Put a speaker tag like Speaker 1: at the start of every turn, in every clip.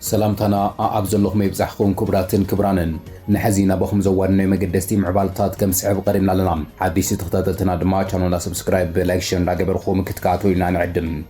Speaker 1: سلامتنا أبزلهم يبزحكم كبراتن كبرانن نحزينا بخم زوارنا مقدستي معبالتات كم سعب قريبنا لنا حديثي تختاتلتنا دما كانونا سبسكرايب لايكشن راقبرخوم كتكاتو لنا نعدم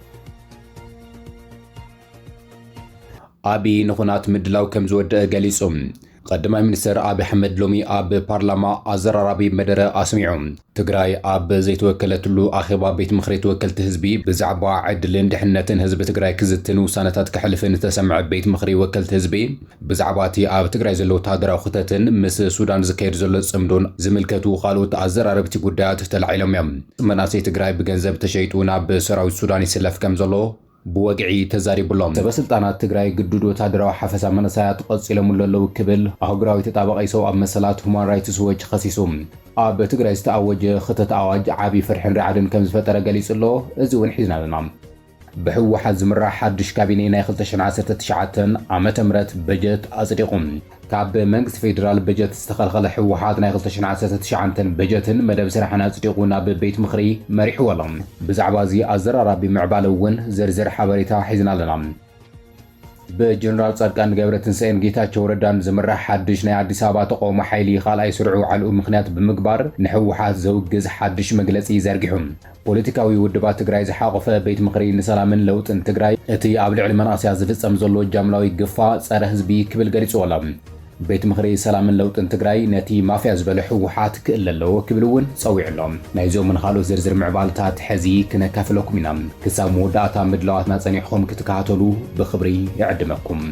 Speaker 1: أبي نخونات مدلاو كم زود قليسهم قدماء منستر أبي حمد لومي أب بارلما أزرارابي مدرة أسمعهم تقراي أب زي توكلت له أخبا بيت مخري توكلت هزبي بزعبا عدلين دحنتن هزب تقراي كزتن وسانتات كحلفن تسمع بيت مخري وكلت هزبي بزعباتي أب تقراي زلو تادرا وختتن مس سودان زكير زلو سمدون زملكتو خالوت أزراربتي قدات تلعيلم يم مناسي تقراي بجنزب تشيتون أب سراوي السوداني سلف كم زلو بوقعي تزارب لهم سبسلطانات تግራይ ግዱዶ ታድራው ሓፈሳ መነሳያት ቀጽሎም ለለው ክብል አህግራዊ ተጣበቀ ይሰው ኣብ መሰላት ሁማን ራይትስ ዎች ከሲሱም ኣብ ትግራይ ዝተኣወጀ ክተት ኣዋጅ ዓቢ ፍርሕን ረዓድን ከም ዝፈጠረ ገሊጽሎ እዚ ውን ሒዝናልና بحوحات زمرة حدش كابينينا 2019 ዓመተ ምህረት በጀት አጽድቁም ካብ መንግስት ፌደራል በጀት ዝተኸልኸለ ሕወሓት ናይ 2019 በጀትን መደብ ስራሕና አጽድቁ ናብ ቤት ምኽሪ መሪሕ ወለም ብዛዕባ እዚ ኣዘራራቢ ምዕባለ እውን ዝርዝር ሓበሬታ ሒዝና ኣለና በጀነራል ጻድቃን ገብረትንሳኤን ጌታቸው ረዳን ዝምራሕ ሓድሽ ናይ አዲስ አበባ ተቃውሞ ሓይሊ ኻልኣይ ስርዑ ዓልኡ ምኽንያት ብምግባር ንሕወሓት ዘውግዝ ሓድሽ መግለጺ ዘርጊሖም ፖለቲካዊ ውድባት ትግራይ ዝሓቆፈ ቤት ምኽሪ ንሰላምን ለውጥን ትግራይ እቲ ኣብ ልዕሊ መናእስያ ዝፍጸም ዘሎ ጃምላዊ ግፋ ጸረ ህዝቢ ክብል ገሊጹ ኣላ ቤት ምኽሪ ሰላምን ለውጥን ትግራይ ነቲ ማፍያ ዝበለ ሕወሓት ክእለለዎ ክብል እውን ጸዊዕሎም ናይዞምን ካልኦት ዝርዝር ምዕባልታት ሕዚ ክነካፍለኩም ኢና ክሳብ መወዳእታ ምድላዋትና ጸኒሕኩም ክትከታተሉ ብኽብሪ ይዕድመኩም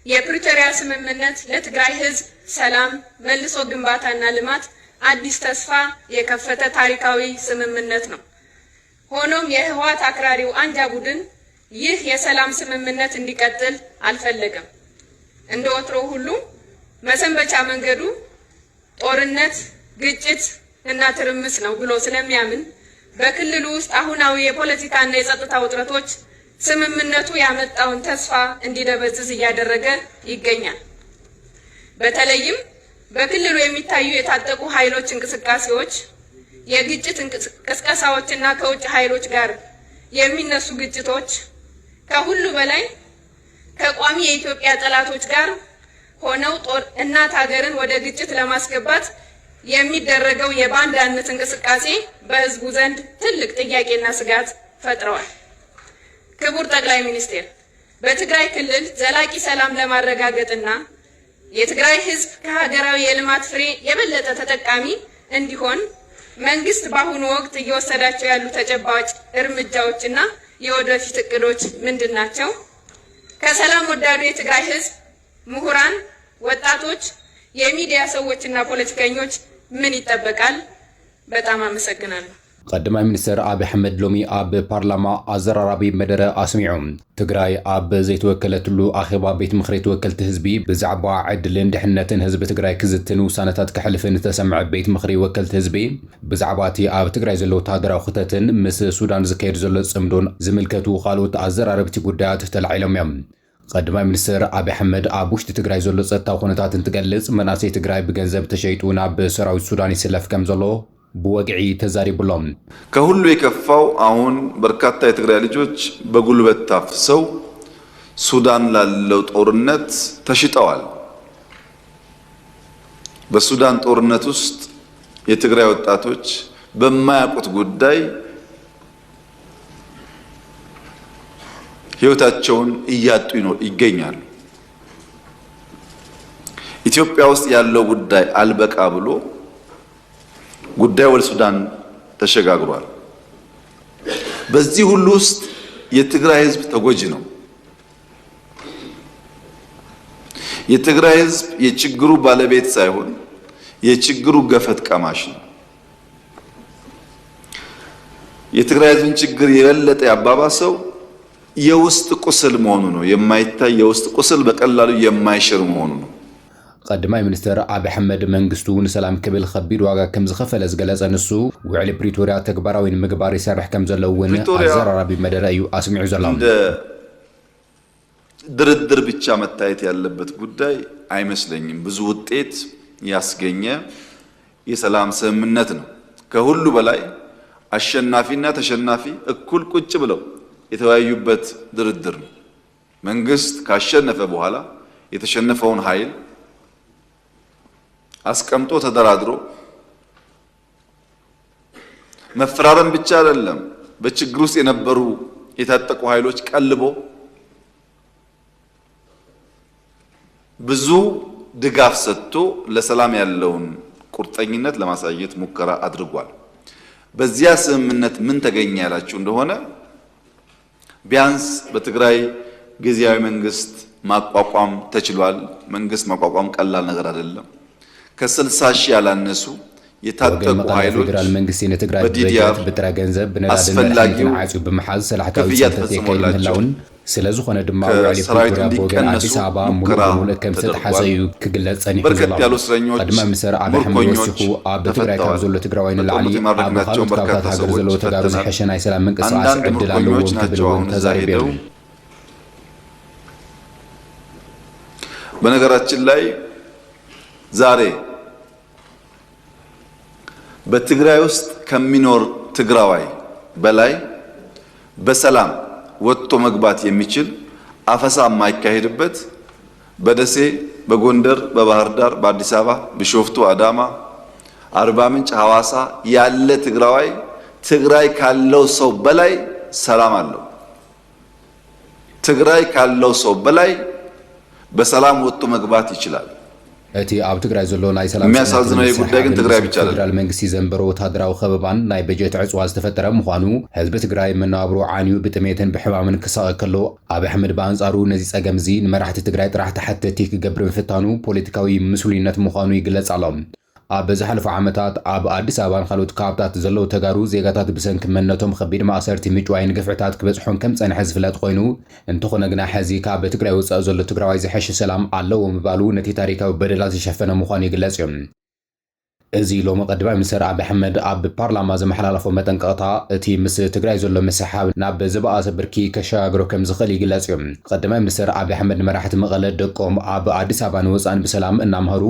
Speaker 2: የፕሪቶሪያ ስምምነት ለትግራይ ህዝብ ሰላም መልሶ ግንባታና ልማት አዲስ ተስፋ የከፈተ ታሪካዊ ስምምነት ነው። ሆኖም የህወሓት አክራሪው አንጃ ቡድን ይህ የሰላም ስምምነት እንዲቀጥል አልፈለገም። እንደ ወትሮ ሁሉ መሰንበቻ መንገዱ ጦርነት፣ ግጭት እና ትርምስ ነው ብሎ ስለሚያምን በክልሉ ውስጥ አሁናዊ የፖለቲካና የጸጥታ ውጥረቶች ስምምነቱ ያመጣውን ተስፋ እንዲደበዝዝ እያደረገ ይገኛል። በተለይም በክልሉ የሚታዩ የታጠቁ ኃይሎች እንቅስቃሴዎች የግጭት ቅስቀሳዎችና ከውጭ ኃይሎች ጋር የሚነሱ ግጭቶች ከሁሉ በላይ ከቋሚ የኢትዮጵያ ጠላቶች ጋር ሆነው ጦር እናት ሀገርን ወደ ግጭት ለማስገባት የሚደረገው የባንዳነት እንቅስቃሴ በህዝቡ ዘንድ ትልቅ ጥያቄና ስጋት ፈጥረዋል። ክቡር ጠቅላይ ሚኒስትር በትግራይ ክልል ዘላቂ ሰላም ለማረጋገጥና የትግራይ ህዝብ ከሀገራዊ የልማት ፍሬ የበለጠ ተጠቃሚ እንዲሆን መንግስት በአሁኑ ወቅት እየወሰዳቸው ያሉ ተጨባጭ እርምጃዎችና የወደፊት እቅዶች ምንድናቸው? ከሰላም ወዳዱ የትግራይ ህዝብ ምሁራን፣ ወጣቶች፣ የሚዲያ ሰዎችና ፖለቲከኞች ምን ይጠበቃል? በጣም አመሰግናለሁ።
Speaker 1: قدماء منستر أبي حمد لومي أب بارلما أزرارابي مدرة أسمعهم تقراي أب زي توكلت له أخبا بيت مخري توكلت هزبي بزعبا عدلين دحنتن هزب تقراي كزتن وسانتات كحلفن تسمع بيت مخري وكلت هزبي بزعباتي أب تقراي زلو تادرا وختتن مس سودان زكير زلو سمدون زملكتو خالوت أزراربتي قدات تلعيلم يم قدماء منستر أبي حمد أبوشت تقراي زلو ጸጥታ ሁነታትን ትገልጽ መናሴ ትግራይ በገንዘብ ተሸይጡና በሰራዊት ሱዳን ይሰለፍ ከም ዘሎ بوقعي تزارب لهم
Speaker 3: كهولو يكفاو አሁን በርካታ የትግራይ ልጆች በጉልበት ታፍሰው ሱዳን ላለው ጦርነት ተሽጠዋል። በሱዳን ጦርነት ውስጥ የትግራይ ወጣቶች በማያውቁት ጉዳይ ህይወታቸውን እያጡ ይገኛሉ። ኢትዮጵያ ውስጥ ያለው ጉዳይ አልበቃ ብሎ ጉዳዩ ወደ ሱዳን ተሸጋግሯል። በዚህ ሁሉ ውስጥ የትግራይ ህዝብ ተጎጂ ነው። የትግራይ ህዝብ የችግሩ ባለቤት ሳይሆን የችግሩ ገፈት ቀማሽ ነው። የትግራይ ህዝብን ችግር የበለጠ ያባባሰው የውስጥ ቁስል መሆኑ ነው። የማይታይ የውስጥ ቁስል በቀላሉ የማይሽር መሆኑ ነው።
Speaker 1: قدماء منستر أبي حمد منجستون سلام كبل خبير واقع كم زخفل أزجلس نسو وعلى بريتوريا تكبراوين مجباري سرح كم زلون أزرار بمدرأيو أسمع زلام
Speaker 3: درد بتشامت تايت ياللبت قداي أي مسلين بزود تيت ياسجنيا يسلام سمنتنا كهولو بلاي الشنافي نات الشنافي كل كتش بلو يتوايبت درد መንግስት ካሸነፈ በኋላ የተሸነፈውን ኃይል አስቀምጦ ተደራድሮ መፈራረም ብቻ አይደለም፣ በችግር ውስጥ የነበሩ የታጠቁ ኃይሎች ቀልቦ ብዙ ድጋፍ ሰጥቶ ለሰላም ያለውን ቁርጠኝነት ለማሳየት ሙከራ አድርጓል። በዚያ ስምምነት ምን ተገኘ ያላችሁ እንደሆነ ቢያንስ በትግራይ ጊዜያዊ መንግስት ማቋቋም ተችሏል። መንግስት ማቋቋም ቀላል ነገር አይደለም። ከ60 ሺህ ያላነሱ የታጠቁ ኃይሎች
Speaker 1: ፌደራል መንግስት የትግራይ በጀት በጥራ ገንዘብ በነዳድን ዓጽዩ በመሓዝ ሰላሕታዊ ተከይላውን ስለዝኾነ ድማ ውዕል ፕሪቶሪያ በወገን አዲስ አበባ ሙሉ በሙሉ ከም ዝተሓሰ እዩ ክግለጽ ጸኒሑ ዘሎ። ቀድማ ሚኒስትር ዓብዪ ኣሕመድ ወሲኹ ኣብ ትግራይ ካብ ዘሎ ትግራዋይ ንላዕሊ ኣብ ካልኦት ካብታት ሃገር ዘለዎ ተጋሩ ዝሐሸ ናይ ሰላም ምንቅስቓስ ዕድል ኣለዎም ክብል እውን ተዛሪቡ እዩ።
Speaker 3: በነገራችን ላይ ዛሬ በትግራይ ውስጥ ከሚኖር ትግራዋይ በላይ በሰላም ወጥቶ መግባት የሚችል አፈሳ የማይካሄድበት በደሴ፣ በጎንደር፣ በባህር ዳር፣ በአዲስ አበባ፣ ቢሾፍቱ፣ አዳማ፣ አርባ ምንጭ፣ ሐዋሳ ያለ ትግራዋይ ትግራይ ካለው ሰው በላይ ሰላም አለው። ትግራይ ካለው ሰው በላይ በሰላም ወጥቶ መግባት ይችላል።
Speaker 1: እቲ ኣብ ትግራይ ዘሎ ናይ ሰላም
Speaker 3: የሚያሳዝነው ጉዳይ ግን ትግራይ ብቻ አይደለም።
Speaker 1: ፌደራል መንግስቲ ዘንበሮ ወታደራዊ ከበባን ናይ በጀት ዕፅዋ ዝተፈጠረ ምዃኑ ህዝቢ ትግራይ መነባብሮ ዓንዩ ብጥሜትን ብሕማምን ክሳቐ ከሎ ኣብዪ ኣሕመድ በኣንጻሩ ነዚ ጸገም እዚ ንመራሕቲ ትግራይ ጥራሕ ተሓተቲ ክገብር ምፍታኑ ፖለቲካዊ ምስሉይነት ምዃኑ ይግለጽ ኣሎ። ኣብ ዝሓለፉ ዓመታት ኣብ ኣዲስ ኣበባን ካልኦት ከባብታት ዘለዉ ተጋሩ ዜጋታት ብሰንኪ መንነቶም ከቢድ ማእሰርቲ ምጭዋይን ግፍዕታት ክበጽሖም ከም ጸንሐ ዝፍለጥ ኮይኑ እንተኾነ ግና ሕዚ ካብ ትግራይ ወጻኢ ዘሎ ትግራዋይ ዝሐሸ ሰላም ኣለዎ ምባሉ ነቲ ታሪካዊ በደላት ዝሸፈነ ምዃኑ ይግለጽ እዩ። እዚ ሎሚ ቀዳማይ ሚኒስትር ዓብዪ ኣሕመድ ኣብ ፓርላማ ዘመሓላለፎ መጠንቀቕታ እቲ ምስ ትግራይ ዘሎ መስሓብ ናብ ዝበኣሰ ብርኪ ከሸጋግሮ ከም ዝኽእል ይግለጽ እዩ። ቀዳማይ ሚኒስትር ዓብዪ ኣሕመድ መራሕቲ መቐለ ደቆም ኣብ ኣዲስ ኣበባን ወጻኢን ብሰላም እናምሃሩ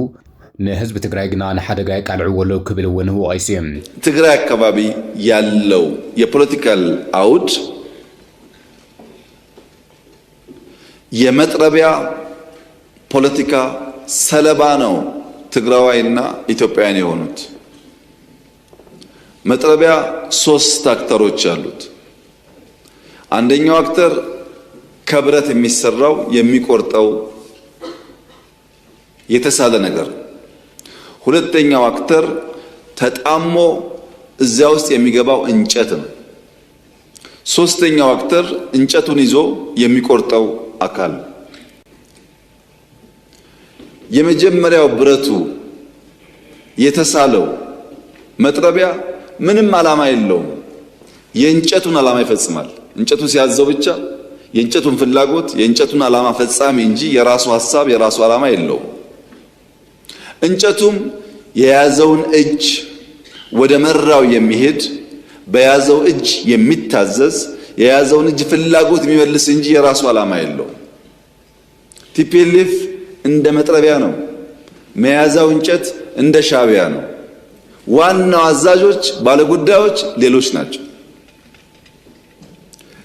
Speaker 1: ንህዝቢ ትግራይ ግና ንሓደጋ ይቃልዕዎ ኣለዉ ክብል እውን ወቂሱ እዩ።
Speaker 3: ትግራይ አካባቢ ያለው የፖለቲካል አውድ የመጥረቢያ ፖለቲካ ሰለባ ነው ትግራዋይና ኢትዮጵያውያን የሆኑት። መጥረቢያ 3 አክተሮች አሉት። አንደኛው አክተር ከብረት የሚሰራው የሚቆርጠው የተሳለ ነገር፣ ሁለተኛው አክተር ተጣሞ እዚያ ውስጥ የሚገባው እንጨት ነው። ሶስተኛው አክተር እንጨቱን ይዞ የሚቆርጠው አካል። የመጀመሪያው ብረቱ የተሳለው መጥረቢያ ምንም ዓላማ የለውም። የእንጨቱን ዓላማ ይፈጽማል። እንጨቱ ሲያዘው ብቻ የእንጨቱን ፍላጎት የእንጨቱን ዓላማ ፈጻሚ እንጂ የራሱ ሐሳብ የራሱ ዓላማ የለውም። እንጨቱም የያዘውን እጅ ወደ መራው የሚሄድ በያዘው እጅ የሚታዘዝ የያዘውን እጅ ፍላጎት የሚመልስ እንጂ የራሱ ዓላማ የለውም። ቲፒኤልኤፍ እንደ መጥረቢያ ነው። መያዛው እንጨት እንደ ሻዕቢያ ነው። ዋናው አዛዦች ባለጉዳዮች ሌሎች ናቸው።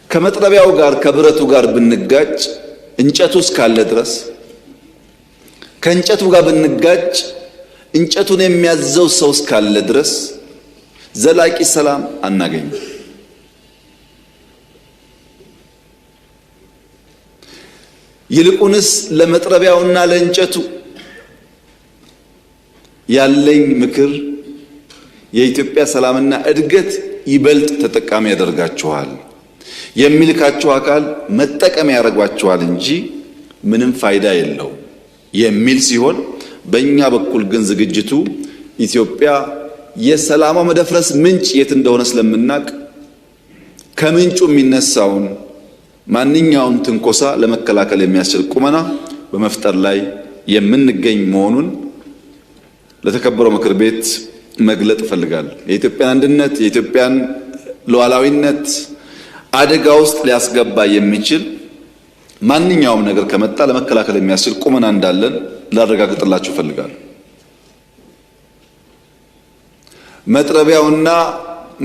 Speaker 3: ከመጥረቢያው ጋር ከብረቱ ጋር ብንጋጭ እንጨቱ እስካለ ድረስ ከእንጨቱ ጋር ብንጋጭ እንጨቱን የሚያዘው ሰው እስካለ ድረስ ዘላቂ ሰላም አናገኝም። ይልቁንስ ለመጥረቢያውና ለእንጨቱ ያለኝ ምክር የኢትዮጵያ ሰላምና እድገት ይበልጥ ተጠቃሚ ያደርጋችኋል፣ የሚልካችሁ አካል መጠቀም ያደርጓችኋል እንጂ ምንም ፋይዳ የለው የሚል ሲሆን፣ በእኛ በኩል ግን ዝግጅቱ ኢትዮጵያ የሰላሟ መደፍረስ ምንጭ የት እንደሆነ ስለምናቅ ከምንጩ የሚነሳውን ማንኛውም ትንኮሳ ለመከላከል የሚያስችል ቁመና በመፍጠር ላይ የምንገኝ መሆኑን ለተከበረው ምክር ቤት መግለጥ እፈልጋለሁ። የኢትዮጵያን አንድነት የኢትዮጵያን ሉዓላዊነት አደጋ ውስጥ ሊያስገባ የሚችል ማንኛውም ነገር ከመጣ ለመከላከል የሚያስችል ቁመና እንዳለን ላረጋግጥላችሁ እፈልጋለሁ። መጥረቢያውና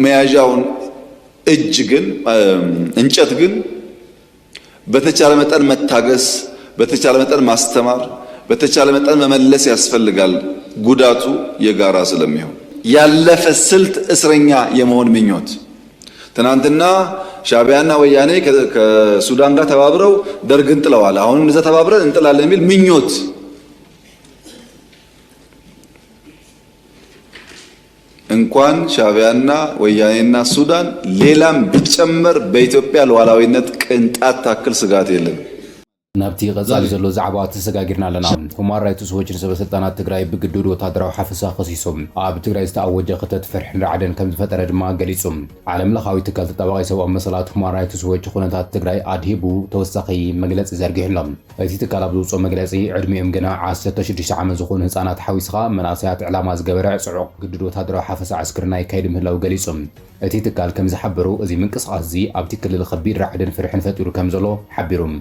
Speaker 3: መያዣውን እጅ ግን እንጨት ግን በተቻለ መጠን መታገስ፣ በተቻለ መጠን ማስተማር፣ በተቻለ መጠን መመለስ ያስፈልጋል። ጉዳቱ የጋራ ስለሚሆን ያለፈ ስልት እስረኛ የመሆን ምኞት ትናንትና ሻዕቢያና ወያኔ ከሱዳን ጋር ተባብረው ደርግን ጥለዋል። አሁንም እንደዛ ተባብረን እንጥላለን የሚል ምኞት እንኳን ሻዕቢያና ወያኔና ሱዳን ሌላም ቢጨመር በኢትዮጵያ ሉዓላዊነት ቅንጣት ታክል ስጋት የለም።
Speaker 1: ናብቲ ቀጻሊ ዘሎ ዛዕባ ተሰጋጊርና ኣለና ሁማን ራይትስ ዎችን ሰበስልጣናት ትግራይ ብግድዱ ወታደራዊ ሓፈሳ ከሲሶም ኣብ ትግራይ ዝተኣወጀ ክተት ፍርሕን ራዕድን ከም ዝፈጠረ ድማ ገሊፆም ዓለም ለኻዊ ትካል ተጣባቂ ሰብኣዊ መሰላት ሁማን ራይትስ ዎች ኩነታት ትግራይ ኣድሂቡ ተወሳኺ መግለፂ ዘርጊሕሎም እቲ ትካል ኣብ ዝውፅኦ መግለፂ ዕድሚኦም ገና 16 ዓመት ዝኾኑ ህፃናት ሓዊስኻ መናእሰያት ዕላማ ዝገበረ ጽዑቕ ግድዱ ወታደራዊ ሓፈሳ ዓስክርና ይካየድ ምህላው ገሊፆም እቲ ትካል ከም ዝሓበሩ እዚ ምንቅስቓስ እዚ ኣብቲ ክልል ከቢድ ራዕድን ፍርሕን ፈጢሩ ከም ዘሎ ሓቢሮም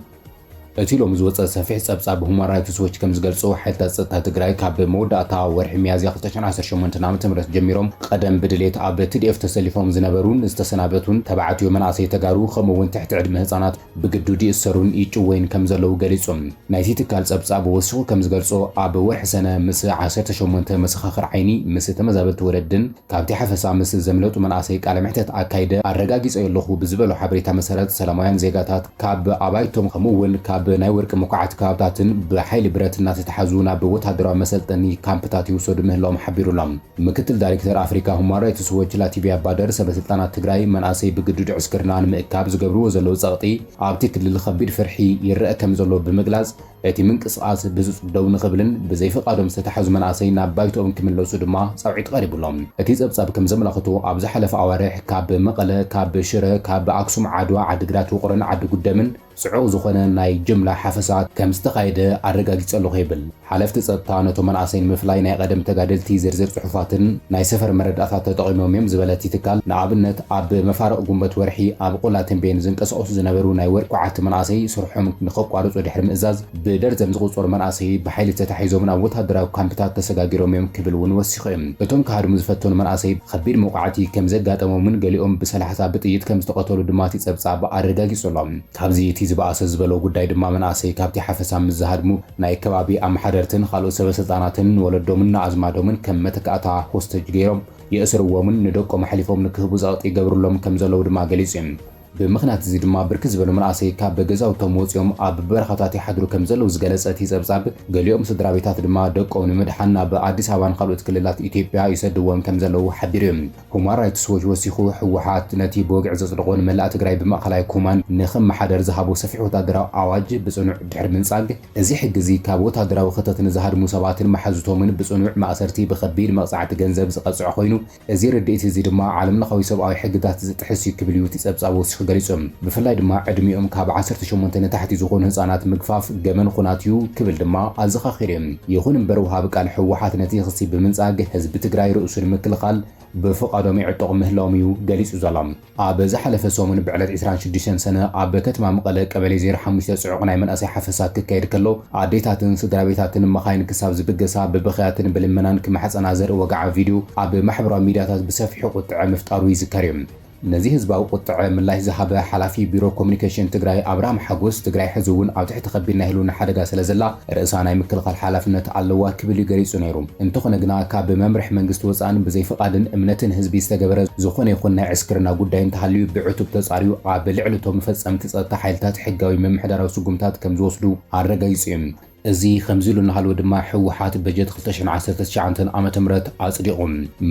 Speaker 1: እቲ ሎም ዝወፀ ሰፊሕ ፀብጻብ ሁማን ራይትስ ዎች ከም ዝገልጾ ሓይልታት ፀጥታ ትግራይ ካብ መወዳእታ ወርሒ ሚያዝያ 2018 ዓ.ም ጀሚሮም ቀደም ብድሌት ኣብ TDF ተሰሊፎም ዝነበሩን ዝተሰናበቱን ተባዕትዮ መናእሰይ ተጋሩ ከምኡውን ትሕቲ ዕድመ ህፃናት ብግዱድ ይእሰሩን ይጭወይን ከም ዘለዉ ገሊፆም ናይቲ ትካል ፀብጻብ ወሲኹ ከም ዝገልጾ ኣብ ወርሒ ሰነ ምስ 18 መሰኻኽር ዓይኒ ምስ ተመዛበልቲ ወለድን ካብቲ ሓፈሳ ምስ ዘምለጡ መናእሰይ ቃለ ምሕተት ኣካይደ ኣረጋጊፀ ኣለኹ ብዝበሎ ሓበሬታ መሰረት ሰላማውያን ዜጋታት ካብ ኣባይቶም ከምኡውን ካብ ናይ ወርቂ መኳዓት ከባብታትን ብሓይሊ ብረት እናተተሓዙ ናብ ወታደራዊ መሰልጠኒ ካምፕታት ይውሰዱ ምህላዎም ሓቢሩሎም ምክትል ዳይሬክተር አፍሪካ ሁማን ራይትስ ዎች ላቲቪያ ባደር ሰበስልጣናት ትግራይ መናእሰይ ብግዱድ ዕስክርና ንምእካብ ዝገብርዎ ዘለዉ ፀቕጢ ኣብቲ ክልል ከቢድ ፍርሒ ይርአ ከም ዘሎ ብምግላጽ እቲ ምንቅስቓስ ብዝፁብ ደው ንኽብልን ብዘይፈቃዶም ዝተተሓዙ መናእሰይ ናብ ባይቶኦም ክምለሱ ድማ ፃውዒት ቀሪቡሎም እቲ ፀብጻብ ከም ዘመላኽቱ ኣብ ዝሓለፈ ኣዋርሕ ካብ መቐለ ካብ ሽረ ካብ ኣክሱም ዓድዋ ዓዲግራት ውቕሮን ዓዲ ጉደምን ጽዑቕ ዝኾነ ናይ ጅምላ ሓፈሳት ከም ዝተኻየደ ኣረጋጊጸ ኣለኹ ይብል ሓለፍቲ ፀጥታ ነቶም መናእሰይ ንምፍላይ ናይ ቀደም ተጋደልቲ ዝርዝር ጽሑፋትን ናይ ሰፈር መረዳእታት ተጠቒሞም እዮም ዝበለት ትካል ንኣብነት ኣብ መፋረቕ ጉንበት ወርሒ ኣብ ቆላ ተንቤን ዝንቀሳቐሱ ዝነበሩ ናይ ወርቂ ኳዓቲ መናእሰይ ስርሖም ንኸቋርፁ ድሕሪ ምእዛዝ ብደርዘን ዝቑፀሩ መናእሰይ ብሓይሊ ተታሒዞም ናብ ወታደራዊ ካምፕታት ተሰጋጊሮም እዮም ክብል እውን ወሲኹ እዮም እቶም ካሃድሙ ዝፈተኑ መናእሰይ ከቢድ መውቃዕቲ ከም ዘጋጠሞምን ገሊኦም ብሰላሕታ ብጥይት ከም ዝተቐተሉ ድማ እቲ ፀብጻብ ኣረጋጊጹሎም ካብዚ እቲ ዝበኣሰ ዝበሎ ጉዳይ ድማ መናእሰይ ካብቲ ሓፈሳ ምስ ዝሃድሙ ናይ ከባቢ ኣመሓደርትን ካልኦት ሰበስልጣናትን ወለዶምን ኣዝማዶምን ከም መተካእታ ሆስተጅ ገይሮም የእስርዎምን ንደቆም ሓሊፎም ንክህቡ ፀቕጢ ይገብሩሎም ከም ዘለዉ ድማ ገሊጹ እዮም ብምኽንያት እዚ ድማ ብርክት ዝበሉ መናእሰይ ካብ ገዛውቶም ወፂኦም ኣብ በረኻታት ይሓድሩ ከም ዘለዉ ዝገለጸ እቲ ፀብጻብ ገሊኦም ስድራ ቤታት ድማ ደቆም ንምድሓን ናብ ኣዲስ ኣበባን ካልኦት ክልላት ኢትዮጵያ ይሰድዎም ከም ዘለዉ ሓቢሩ እዮም ሁማን ራይትስ ዎች ወሲኹ ሕወሓት ነቲ ብወግዕ ዘጽድቆን መላእ ትግራይ ብማእኸላይ ኩማን ንኽመሓደር ዝሃቦ ሰፊሕ ወታደራዊ ኣዋጅ ብጽኑዕ ድሕሪ ምንጻግ እዚ ሕጊ እዚ ካብ ወታደራዊ ክተት ንዝሃድሙ ሰባትን መሓዙቶምን ብጽኑዕ ማእሰርቲ ብከቢድ መቕጻዕቲ ገንዘብ ዝቐጽዖ ኮይኑ እዚ ርድኢት እዚ ድማ ዓለም ለኻዊ ሰብኣዊ ሕግታት ዝጥሕስ እዩ ክብል እዩ እቲ ፀብጻብ ወሲኹ ገሊፆም ብፍላይ ድማ ዕድሚኦም ካብ 18 ንታሕቲ ዝኾኑ ህፃናት ምግፋፍ ገመን ኩናት እዩ ክብል ድማ ኣዘኻኺሩ እዮም ይኹን እምበር ወሃቢ ቃል ሕወሓት ነቲ ክሲ ብምንጻግ ህዝቢ ትግራይ ርእሱ ንምክልኻል ብፍቃዶም ይዕጠቕ ምህላዎም እዩ ገሊጹ ዘሎ ኣብ ዝሓለፈ ሰሙን ብዕለት 26 ሰነ ኣብ ከተማ መቐለ ቀበሌ 05 ጽዑቕ ናይ መንእሰይ ሓፈሳ ክካየድ ከሎ ኣዴታትን ስድራ ቤታትን መኻይን ክሳብ ዝብገሳ ብብኽያትን ብልመናን ክመሓፀና ዘርኢ ወግዓዊ ቪድዮ ኣብ ማሕበራዊ ሚድያታት ብሰፊሑ ቁጥዐ ምፍጣሩ ይዝከር እዩ ነዚ ህዝባዊ ቁጥዐ ምላሽ ዝሃበ ሓላፊ ቢሮ ኮሙኒኬሽን ትግራይ ኣብርሃም ሓጎስ ትግራይ ሕዚ እውን ኣብ ትሕቲ ከቢድ ናይ ህልውና ሓደጋ ስለዘላ ርእሳ ናይ ምክልኻል ሓላፍነት ኣለዋ ክብል ገሊጹ ነይሩ እንተኾነ ግና ካብ መምርሒ መንግስቲ ወፃእን ብዘይፈቃድን እምነትን ህዝቢ ዝተገበረ ዝኾነ ይኹን ናይ ዕስክርና ጉዳይ እንተሃልዩ ብዕቱብ ተጻርዩ ኣብ ልዕልቶም ፈጸምቲ ፀጥታ ሓይልታት ሕጋዊ መምሕደራዊ ስጉምታት ከም ዝወስዱ ኣረጋጊጹ እዮም እዚ ከምዚ ኢሉ እናሃለወ ድማ ሕወሓት በጀት 2019 ዓ.ም ኣጽዲቑ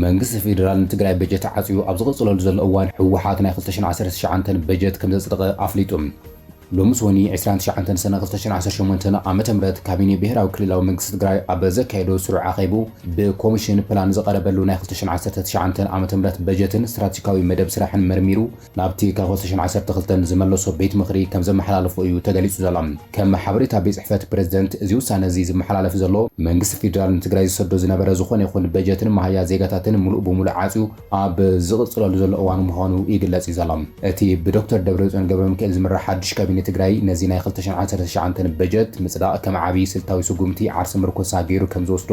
Speaker 1: መንግስቲ ፌደራል ንትግራይ በጀት ዓጽዩ ኣብ ዝቕጽለሉ ዘሎ እዋን ሕወሓት ናይ 2019 በጀት ከም ዘጽደቐ ኣፍሊጡ ሎሚ ሰኒ 29 ሰነ 2018 ዓመተ ምህረት ካቢኔ ብሄራዊ ክልላዊ መንግስቲ ትግራይ ኣብ ዘካየዶ ስሩዕ ኣኼቡ ብኮሚሽን ፕላን ዘቐረበሉ ናይ 2019 ዓመተ ምህረት በጀትን ስትራቴጂካዊ መደብ ስራሕን መርሚሩ ናብቲ ካብ 2012 ዝመለሶ ቤት ምኽሪ ከም ዘመሓላለፎ እዩ ተገሊጹ ዘሎ ከም ሓበሬታ ቤት ጽሕፈት ፕሬዝደንት እዚ ውሳነ እዚ ዝመሓላለፍ ዘሎ መንግስቲ ፌደራል ንትግራይ ዝሰዶ ዝነበረ ዝኾነ ይኹን በጀትን መሃያ ዜጋታትን ሙሉእ ብሙሉእ ዓጽዩ ኣብ ዝቕጽለሉ ዘሎ እዋን ምዃኑ ይግለጽ እዩ ዘሎ እቲ ብዶክተር ደብረጽዮን ገብረሚካኤል ዝምራሕ ሓድሽ ካቢኔ ትግራይ ነዚ ናይ 2019 በጀት ምጽዳቕ ከም ዓብዪ ስልታዊ ስጉምቲ ዓርሲ ምርኮሳ ገይሩ ከም ዝወስዶ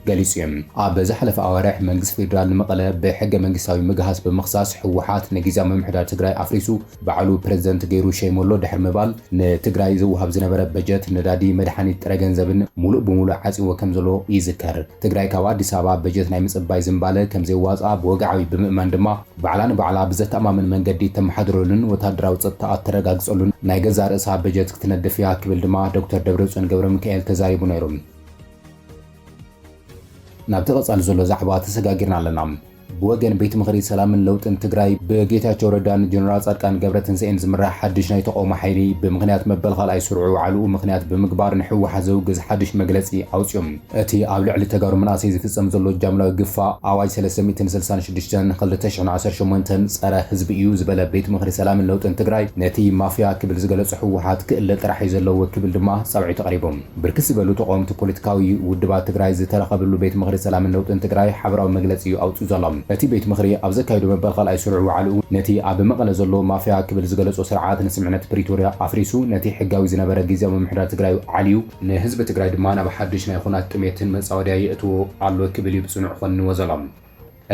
Speaker 1: ገሊጹ እዩ። ኣብ ዝሓለፈ ኣዋርሕ መንግስቲ ፌደራል ንመቐለ ብሕገ መንግስታዊ ምግሃስ ብምኽሳስ ሕወሓት ንጊዜያዊ ምምሕዳር ትግራይ ኣፍሪሱ ባዕሉ ፕሬዝደንት ገይሩ ሸይሞሎ ድሕሪ ምባል ንትግራይ ዝውሃብ ዝነበረ በጀት ነዳዲ መድሓኒት ጥረ ገንዘብን ሙሉእ ብሙሉእ ዓፂዎ ከም ዘሎ ይዝከር። ትግራይ ካብ ኣዲስ ኣበባ በጀት ናይ ምጽባይ ዝምባለ ከም ዘይዋፅኣ ብወግዓዊ ብምእማን ድማ ባዕላ ንባዕላ ብዘተኣማምን መንገዲ ተመሓድረሉን ወታደራዊ ፀጥታ ኣተረጋግፀሉን ናይ ገዛ ርእሳ በጀት ክትነድፍ እያ ክብል ድማ ዶክተር ደብረጽዮን ገብረ ሚካኤል ተዛሪቡ ነይሮም። ናብ ተቐጻሊ ዘሎ ዛዕባ ተሰጋጊርና ኣለና። ብወገን ቤት ምኽሪ ሰላምን ለውጥን ትግራይ ብጌታቸው ረዳን ጀነራል ጻድቃን ገብረትንሳኤን ዝምራሕ ሓድሽ ናይ ተቃውሞ ሓይሊ ብምኽንያት መበል ካልኣይ ስርዑ ዓልኡ ምኽንያት ብምግባር ንሕወሓት ዘውግዝ ሓድሽ መግለጺ ኣውፅዮም። እቲ ኣብ ልዕሊ ተጋሩ መናእሰይ ዝፍጸም ዘሎ ጃምላዊ ግፋእ ኣዋጅ 366/2018 ጸረ ህዝቢ እዩ ዝበለ ቤት ምኽሪ ሰላምን ለውጥን ትግራይ ነቲ ማፍያ ክብል ዝገለጹ ሕወሓት ክእለ ጥራሕ እዩ ዘለዎ ክብል ድማ ጻውዒቱ ቀሪቦም። ብርክት ዝበሉ ተቃውምቲ ፖለቲካዊ ውድባት ትግራይ ዝተረኸብሉ ቤት ምኽሪ ሰላምን ለውጥን ትግራይ ሓበራዊ መግለጺ ኣውፅኡ ዘሎም። እቲ ቤት ምኽሪ ኣብ ዘካይዱ መበል ካልኣይ ስርዑ ዓልኡ ነቲ ኣብ መቐለ ዘሎ ማፍያ ክብል ዝገለጾ ስርዓት ንስምዕነት ፕሪቶርያ ኣፍሪሱ ነቲ ሕጋዊ ዝነበረ ጊዜያዊ ምምሕዳር ትግራይ ዓልዩ ንህዝቢ ትግራይ ድማ ናብ ሓድሽ ናይ ኩናት ጥሜትን መጻወድያ የእትዎ ኣሎ ክብል ብጽኑዕ ኮንንዎ ዘሎም።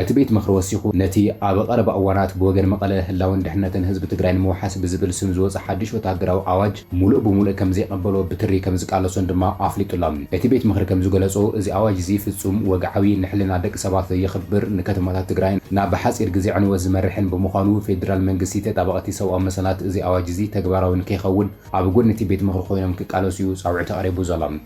Speaker 1: እቲ ቤት ምኽሪ ወሲኹ ነቲ ኣብ ቀረባ እዋናት ብወገን መቐለ ህላውን ድሕነትን ህዝቢ ትግራይ ንምውሓስ ብዝብል ስም ዝወፅእ ሓድሽ ወታደራዊ ኣዋጅ ሙሉእ ብሙሉእ ከም ዘይቀበሎ ብትሪ ከም ዝቃለሶን ድማ ኣፍሊጡሎም። እቲ ቤት ምኽሪ ከም ዝገለጾ እዚ ኣዋጅ እዚ ፍጹም ወግዓዊ ንሕልና ደቂ ሰባት ዘየኽብር ንከተማታት ትግራይ ናብ ሓፂር ግዜ ዕንወት ዝመርሕን ብምዃኑ ፌደራል መንግስቲ ተጣበቕቲ ሰብኣዊ መሰላት እዚ ኣዋጅ እዚ ተግባራዊ ንከይኸውን ኣብ ጎኒ እቲ ቤት ምኽሪ ኮይኖም ክቃለሱ እዩ ጻውዒቱ ቀሪቡ ዘሎም።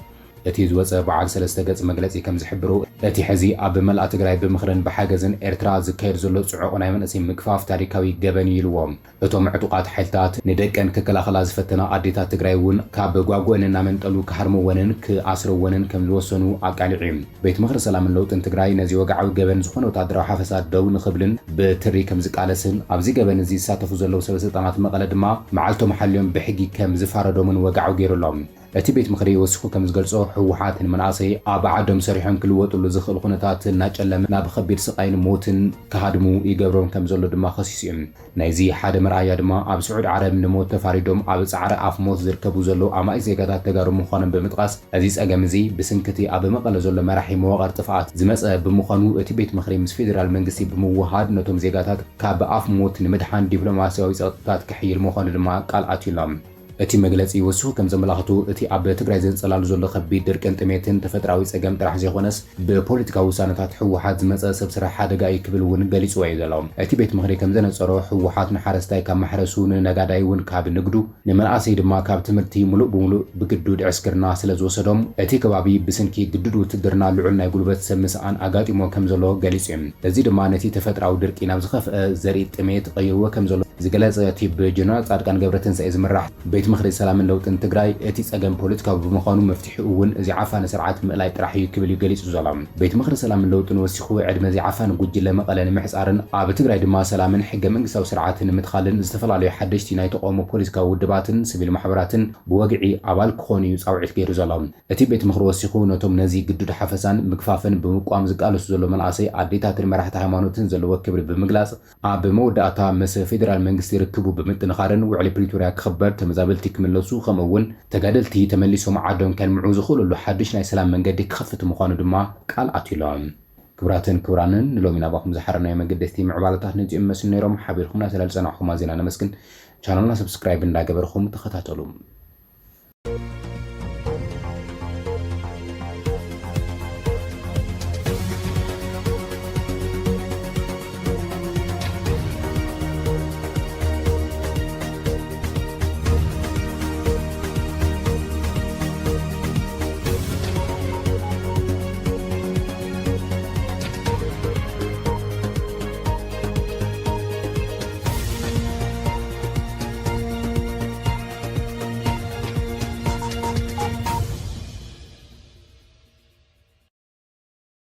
Speaker 1: እቲ ዝወፀ በዓል 3 ገጽ መግለጺ ከም ዝሕብሩ እቲ ሕዚ ኣብ መላእ ትግራይ ብምኽርን ብሓገዝን ኤርትራ ዝካየድ ዘሎ ጽዑቕ ናይ መንእሰይ ምግፋፍ ታሪካዊ ገበን ይልዎም። እቶም ዕጡቓት ሓይልታት ንደቀን ክከላኸላ ዝፈተና ኣዴታት ትግራይ እውን ካብ ጓጉአን እናመንጠሉ ክሃርምወንን ክኣስርወንን ከም ዝወሰኑ ኣቃሊዑ እዩ። ቤት ምኽሪ ሰላምን ለውጥን ትግራይ ነዚ ወግዓዊ ገበን ዝኾነ ወታደራዊ ሓፈሳት ደው ንኽብልን ብትሪ ከም ዝቃለስን ኣብዚ ገበን እዚ ዝሳተፉ ዘለው ሰበስልጣናት መቐለ ድማ መዓልቶም ሓልዮም ብሕጊ ከም ዝፋረዶምን ወግዓዊ ገይሩሎም። እቲ ቤት ምኽሪ ወሲኹ ከም ዝገልጾ ሕወሓት ንመናእሰይ ኣብ ዓዶም ሰሪሖም ክልወጥሉ ዝኽእል ኩነታት እናጨለመ ናብ ከቢድ ስቃይን ሞትን ክሃድሙ ይገብሮም ከም ዘሎ ድማ ኸሲሱ እዩ። ናይዚ ሓደ መርኣያ ድማ ኣብ ስዑድ ዓረብ ንሞት ተፋሪዶም ኣብ ጻዕሪ ኣፍ ሞት ዝርከቡ ዘሎ ኣማይ ዜጋታት ተጋሩ ምዃኖም ብምጥቃስ እዚ ጸገም እዚ ብስንክቲ ኣብ መቐለ ዘሎ መራሒ መዋቕር ጥፍኣት ዝመፀ ብምዃኑ እቲ ቤት ምኽሪ ምስ ፌደራል መንግስቲ ብምውሃድ ነቶም ዜጋታት ካብ ኣፍ ሞት ንምድሓን ዲፕሎማስያዊ ፀጥታታት ክሕይል ምዃኑ ድማ ቃል ኣትዩሎም። እቲ መግለጺ ወሲኹ ከም ዘመላኽቱ እቲ ኣብ ትግራይ ዘንጸላሉ ዘሎ ከቢድ ድርቅን ጥሜትን ተፈጥራዊ ጸገም ጥራሕ ዘይኾነስ ብፖለቲካዊ ውሳነታት ሕወሓት ዝመፀ ሰብ ስራሕ ሓደጋ እዩ ክብል እውን ገሊጽዎ እዩ ዘሎ። እቲ ቤት ምኽሪ ከም ዘነጸሮ ሕወሓት ንሓረስታይ ካብ ማሕረሱ ንነጋዳይ እውን ካብ ንግዱ ንመናእሰይ ድማ ካብ ትምህርቲ ሙሉእ ብሙሉእ ብግዱድ ዕስክርና ስለ ዝወሰዶም እቲ ከባቢ ብስንኪ ግዱድ ውትድርና ልዑል ናይ ጉልበት ሰብ ምስኣን ኣጋጢሞ ከም ዘሎ ገሊጹ እዩ። እዚ ድማ ነቲ ተፈጥራዊ ድርቂ ናብ ዝኸፍአ ዘርኢ ጥሜት ቀይርዎ ከም ዘሎ ዝገለጸ እቲ ብጀነራል ጻድቃን ገብረትንሳኤ ዝምራሕ ቤት ምኽሪ ሰላምን ለውጥን ትግራይ እቲ ጸገም ፖለቲካዊ ብምዃኑ መፍትሒኡ እውን እዚ ዓፋን ስርዓት ምእላይ ጥራሕ እዩ ክብል ገሊጹ ዘሎ። ቤት ምኽሪ ሰላምን ለውጥን ወሲኹ ዕድመ እዚ ዓፋን ጉጅለ መቐለ ንምሕጻርን ኣብ ትግራይ ድማ ሰላምን ሕገ መንግስታዊ ስርዓትን ንምትኻልን ዝተፈላለዩ ሓደሽቲ ናይ ተቃውሞ ፖለቲካዊ ውድባትን ሲቪል ማሕበራትን ብወግዒ ኣባል ክኾኑ እዩ ጻውዒት ገይሩ ዘሎ። እቲ ቤት ምኽሪ ወሲኹ ነቶም ነዚ ግዱድ ሓፈሳን ምግፋፍን ብምቋም ዝቃለሱ ዘሎ መናእሰይ ኣዴታትን መራሕቲ ሃይማኖትን ዘለዎ ክብሪ ብምግላጽ ኣብ መወዳእታ ምስ ፌደራል መንግስቲ ርክቡ ብምጥንኻርን ውዕሊ ፕሪቶርያ ክኽበር ተመዛበልቲ ክምለሱ ከምኡውን ተጋደልቲ ተመሊሶም ዓዶም ከልምዑ ዝኽእልሉ ሓድሽ ናይ ሰላም መንገዲ ክኸፍት ምዃኑ ድማ ቃል ኣትዩሎም። ክቡራትን ክቡራንን ንሎሚ ናባኹም ዝሓረናዮ መገደስቲ ምዕባለታት ነዚኦም መስሉ ነይሮም። ሓቢርኩምና ስለዝፀናዕኹም ኣዝና ነመስግን። ቻናልና ሰብስክራይብ እንዳገበርኩም ተኸታተሉ።